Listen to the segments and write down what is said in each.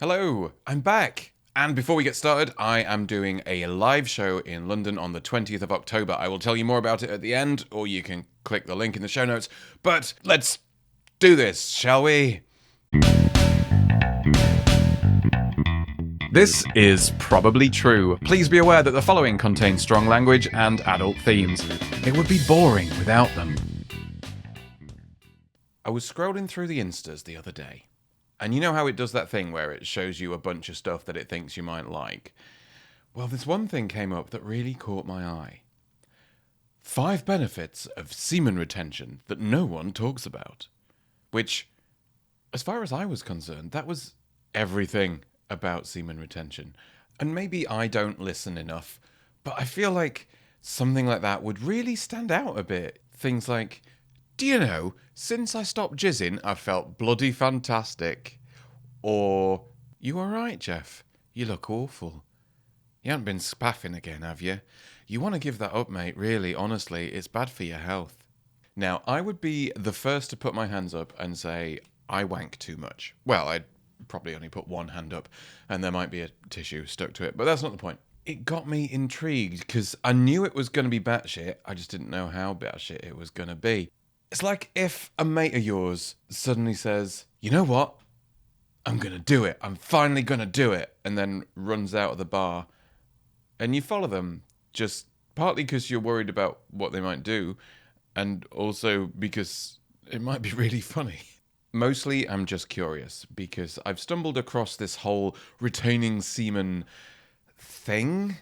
Hello, I'm back. And before we get started, I am doing a live show in London on the 20th of October. I will tell you more about it at the end, or you can click the link in the show notes. But let's do this, shall we? This is probably true. Please be aware that the following contains strong language and adult themes. It would be boring without them. I was scrolling through the Instas the other day. And you know how it does that thing where it shows you a bunch of stuff that it thinks you might like? Well, this one thing came up that really caught my eye. 5 benefits of semen retention that no one talks about. Which, as far as I was concerned, that was everything about semen retention. And maybe I don't listen enough, but I feel like something like that would really stand out a bit. Things like, do you know, since I stopped jizzing, I've felt bloody fantastic. Or, you alright, Jeff? You look awful. You haven't been spaffing again, have you? You want to give that up, mate, really, honestly, it's bad for your health. Now, I would be the first to put my hands up and say, I wank too much. Well, I'd probably only put one hand up, and there might be a tissue stuck to it, but that's not the point. It got me intrigued, because I knew it was going to be batshit, I just didn't know how batshit it was going to be. It's like if a mate of yours suddenly says, you know what? I'm going to do it. I'm finally going to do it. And then runs out of the bar. And you follow them, just partly because you're worried about what they might do, and also because it might be really funny. Mostly I'm just curious, because I've stumbled across this whole retaining semen thing.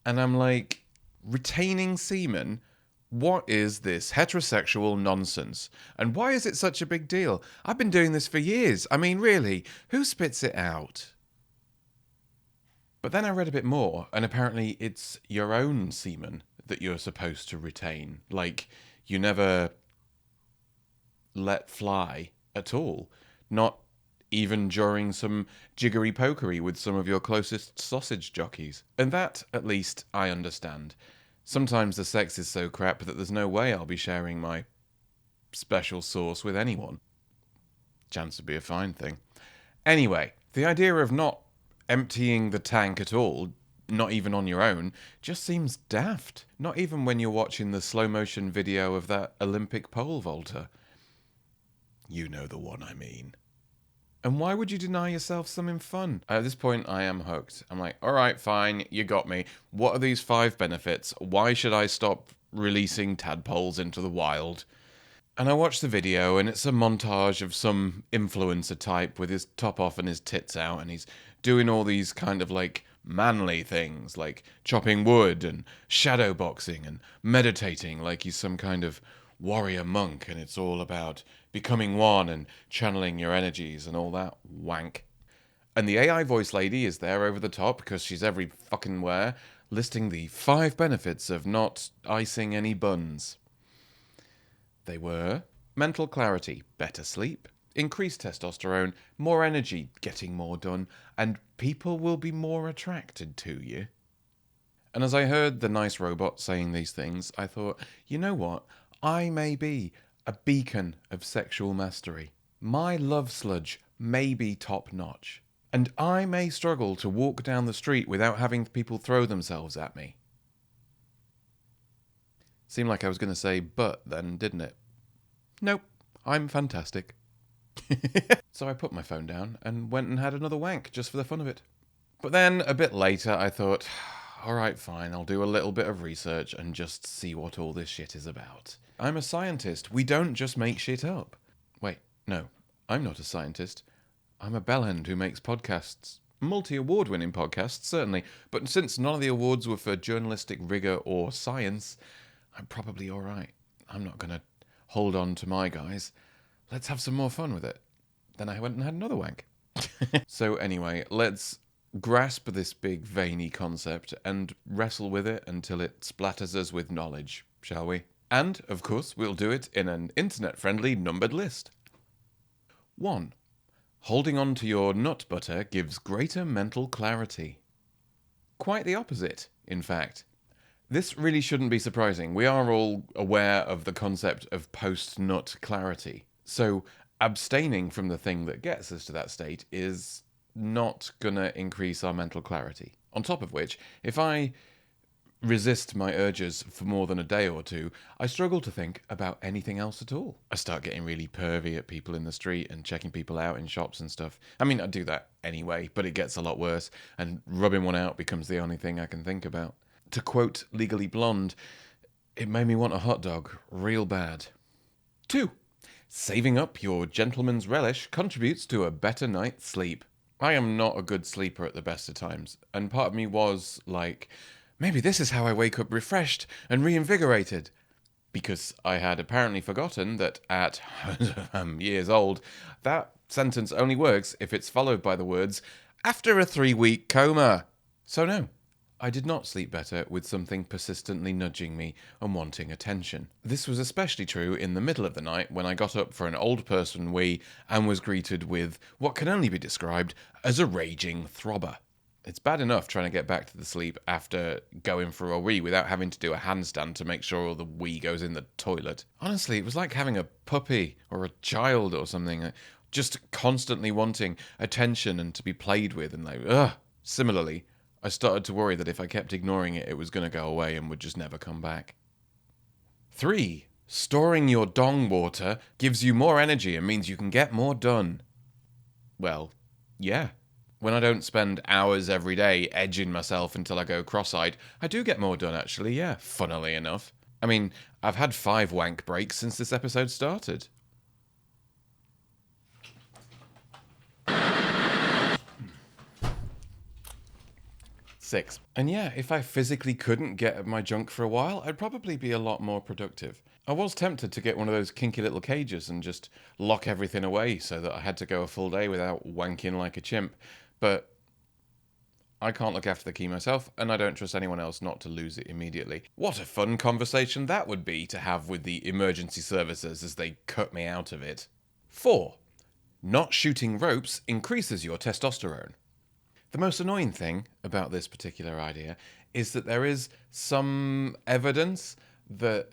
And I'm like, retaining semen? What is this heterosexual nonsense? And why is it such a big deal? I've been doing this for years. I mean, really, who spits it out? But then I read a bit more, and apparently it's your own semen that you're supposed to retain. Like, you never let fly at all. Not even during some jiggery-pokery with some of your closest sausage jockeys. And that, at least, I understand. Sometimes the sex is so crap that there's no way I'll be sharing my special sauce with anyone. Chance would be a fine thing. Anyway, the idea of not emptying the tank at all, not even on your own, just seems daft. Not even when you're watching the slow motion video of that Olympic pole vaulter. You know the one I mean. And why would you deny yourself something fun? At this point, I am hooked. I'm like, all right, fine, you got me. What are these 5 benefits? Why should I stop releasing tadpoles into the wild? And I watch the video, and it's a montage of some influencer type with his top off and his tits out, and he's doing all these kind of like manly things, like chopping wood and shadow boxing and meditating like he's some kind of warrior monk, and it's all about becoming one and channeling your energies and all that wank. And the AI voice lady is there over the top, because she's every fucking where, listing the 5 benefits of not icing any buns. They were mental clarity, better sleep, increased testosterone, more energy, getting more done, and people will be more attracted to you. And as I heard the nice robot saying these things, I thought, you know what? I may be a beacon of sexual mastery. My love sludge may be top notch. And I may struggle to walk down the street without having people throw themselves at me. Seemed like I was going to say but then, didn't it? Nope, I'm fantastic. So I put my phone down and went and had another wank just for the fun of it. But then a bit later I thought, alright, fine, I'll do a little bit of research and just see what all this shit is about. I'm a scientist. We don't just make shit up. Wait, no, I'm not a scientist. I'm a bellend who makes podcasts. Multi-award-winning podcasts, certainly. But since none of the awards were for journalistic rigour or science, I'm probably alright. I'm not going to hold on to my guys. Let's have some more fun with it. Then I went and had another wank. So anyway, let's grasp this big veiny concept and wrestle with it until it splatters us with knowledge, shall we? And, of course, we'll do it in an internet-friendly numbered list. 1. Holding on to your nut butter gives greater mental clarity. Quite the opposite, in fact. This really shouldn't be surprising. We are all aware of the concept of post-nut clarity. So abstaining from the thing that gets us to that state is not gonna increase our mental clarity. On top of which, if I resist my urges for more than a day or two, I struggle to think about anything else at all. I start getting really pervy at people in the street and checking people out in shops and stuff. I mean, I do that anyway, but it gets a lot worse, and rubbing one out becomes the only thing I can think about. To quote Legally Blonde, it made me want a hot dog real bad. 2. Saving up your gentleman's relish contributes to a better night's sleep. I am not a good sleeper at the best of times, and part of me was like, maybe this is how I wake up refreshed and reinvigorated. Because I had apparently forgotten that at years old, that sentence only works if it's followed by the words, after a 3-week coma. So no, I did not sleep better with something persistently nudging me and wanting attention. This was especially true in the middle of the night when I got up for an old person wee and was greeted with what can only be described as a raging throbber. It's bad enough trying to get back to the sleep after going for a wee without having to do a handstand to make sure all the wee goes in the toilet. Honestly, it was like having a puppy or a child or something, just constantly wanting attention and to be played with, and like, ugh. Similarly, I started to worry that if I kept ignoring it, it was going to go away and would just never come back. 3. Storing your dong water gives you more energy and means you can get more done. Well, yeah. When I don't spend hours every day edging myself until I go cross-eyed, I do get more done, actually, yeah, funnily enough. I mean, I've had 5 wank breaks since this episode started. 6. And yeah, if I physically couldn't get at my junk for a while, I'd probably be a lot more productive. I was tempted to get one of those kinky little cages and just lock everything away so that I had to go a full day without wanking like a chimp. But I can't look after the key myself, and I don't trust anyone else not to lose it immediately. What a fun conversation that would be to have with the emergency services as they cut me out of it. 4. Not shooting ropes increases your testosterone. The most annoying thing about this particular idea is that there is some evidence that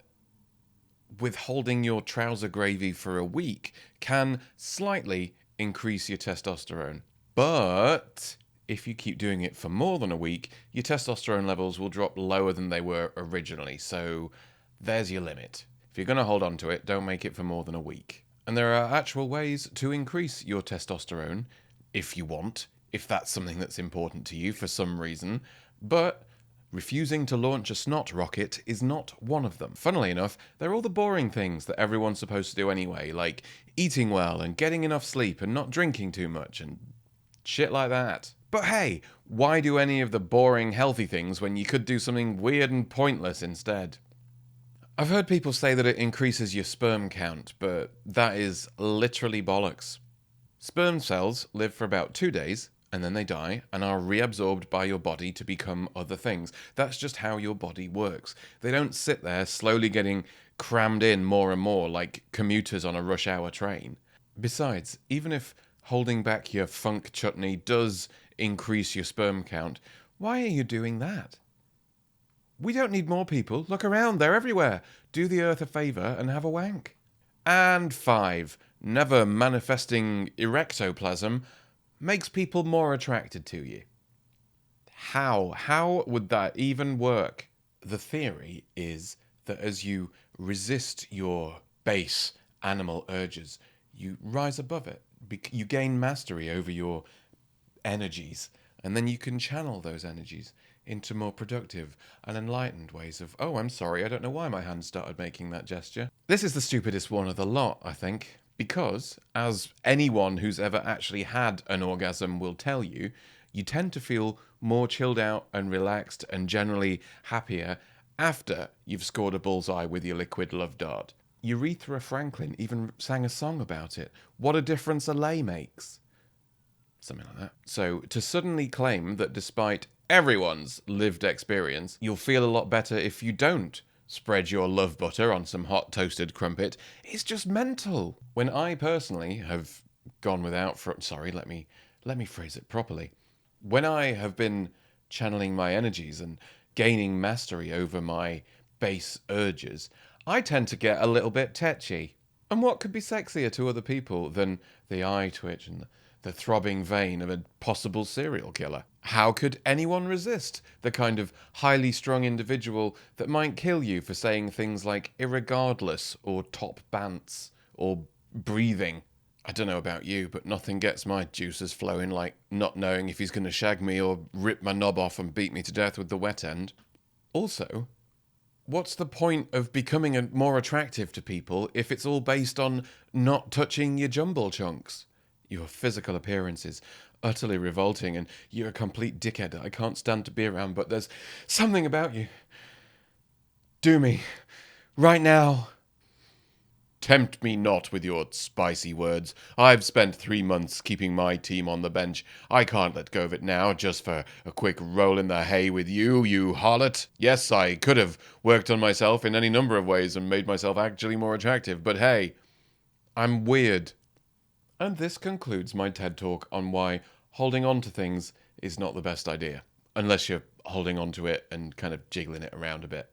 withholding your trouser gravy for a week can slightly increase your testosterone. But if you keep doing it for more than a week, your testosterone levels will drop lower than they were originally. So there's your limit. If you're going to hold on to it, don't make it for more than a week. And there are actual ways to increase your testosterone if you want, if that's something that's important to you for some reason. But refusing to launch a snot rocket is not one of them. Funnily enough, they're all the boring things that everyone's supposed to do anyway, like eating well and getting enough sleep and not drinking too much and shit like that. But hey, why do any of the boring, healthy things when you could do something weird and pointless instead? I've heard people say that it increases your sperm count, but that is literally bollocks. Sperm cells live for about 2 days, and then they die and are reabsorbed by your body to become other things. That's just how your body works. They don't sit there slowly getting crammed in more and more like commuters on a rush hour train. Besides, even if holding back your funk chutney does increase your sperm count, why are you doing that? We don't need more people. Look around, they're everywhere. Do the earth a favour and have a wank. And 5. Never manifesting erectoplasm makes people more attracted to you. How? How would that even work? The theory is that as you resist your base animal urges, you rise above it. You gain mastery over your energies, and then you can channel those energies into more productive and enlightened ways of, oh, I'm sorry, I don't know why my hand started making that gesture. This is the stupidest one of the lot, I think, because, as anyone who's ever actually had an orgasm will tell you, you tend to feel more chilled out and relaxed and generally happier after you've scored a bullseye with your liquid love dart. Urethra Franklin even sang a song about it. What a difference a lay makes. Something like that. So to suddenly claim that despite everyone's lived experience, you'll feel a lot better if you don't spread your love butter on some hot toasted crumpet, is just mental. When I personally have gone without let me phrase it properly. When I have been channeling my energies and gaining mastery over my base urges, I tend to get a little bit tetchy. And what could be sexier to other people than the eye twitch and the throbbing vein of a possible serial killer. How could anyone resist the kind of highly strung individual that might kill you for saying things like irregardless or top bants or breathing? I don't know about you, but nothing gets my juices flowing like not knowing if he's going to shag me or rip my knob off and beat me to death with the wet end. Also, what's the point of becoming more attractive to people if it's all based on not touching your jumble chunks? Your physical appearance is utterly revolting and you're a complete dickhead I can't stand to be around, but there's something about you. Do me. Right now. Tempt me not with your spicy words. I've spent 3 months keeping my team on the bench. I can't let go of it now just for a quick roll in the hay with you, you harlot. Yes, I could have worked on myself in any number of ways and made myself actually more attractive, but hey, I'm weird. And this concludes my TED Talk on why holding on to things is not the best idea, unless you're holding on to it and kind of jiggling it around a bit.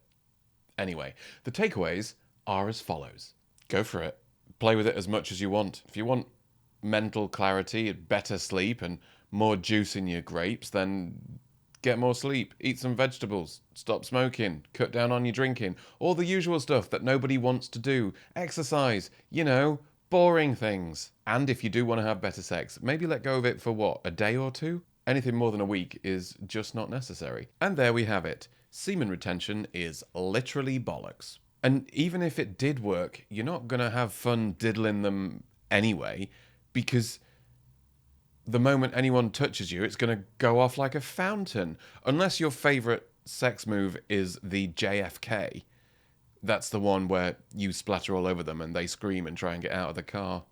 Anyway, the takeaways are as follows. Go for it. Play with it as much as you want. If you want mental clarity, better sleep, and more juice in your grapes, then get more sleep, eat some vegetables, stop smoking, cut down on your drinking, all the usual stuff that nobody wants to do. Exercise, boring things. And if you do want to have better sex, maybe let go of it for a day or two? Anything more than a week is just not necessary. And there we have it. Semen retention is literally bollocks. And even if it did work, you're not going to have fun diddling them anyway, because the moment anyone touches you, it's going to go off like a fountain. Unless your favourite sex move is the JFK. That's the one where you splatter all over them and they scream and try and get out of the car.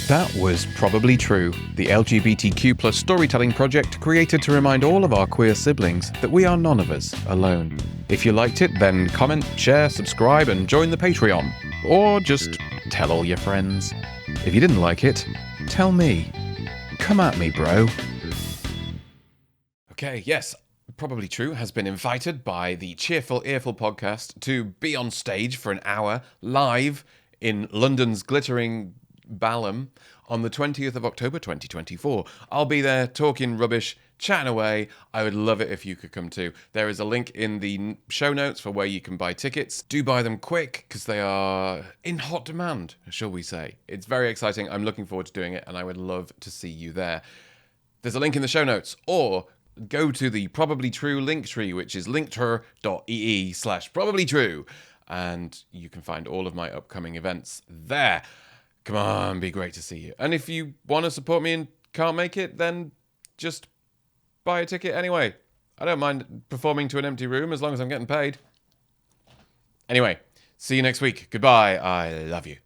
That was Probably True, the LGBTQ+ storytelling project created to remind all of our queer siblings that we are none of us alone. If you liked it, then comment, share, subscribe, and join the Patreon. Or just tell all your friends. If you didn't like it, tell me. Come at me, bro. Okay, yes, Probably True has been invited by the Cheerful Earful podcast to be on stage for an hour live in London's glittering Balham on the 20th of October 2024. I'll be there talking rubbish, chatting away. I would love it if you could come too. There is a link in the show notes for where you can buy tickets. Do buy them quick because they are in hot demand, shall we say. It's very exciting. I'm looking forward to doing it and I would love to see you there. There's a link in the show notes, or go to the Probably True link tree, which is linktr.ee/probablytrue, and you can find all of my upcoming events there. Come on, be great to see you. And if you want to support me and can't make it, then just buy a ticket anyway. I don't mind performing to an empty room as long as I'm getting paid. Anyway, see you next week. Goodbye. I love you.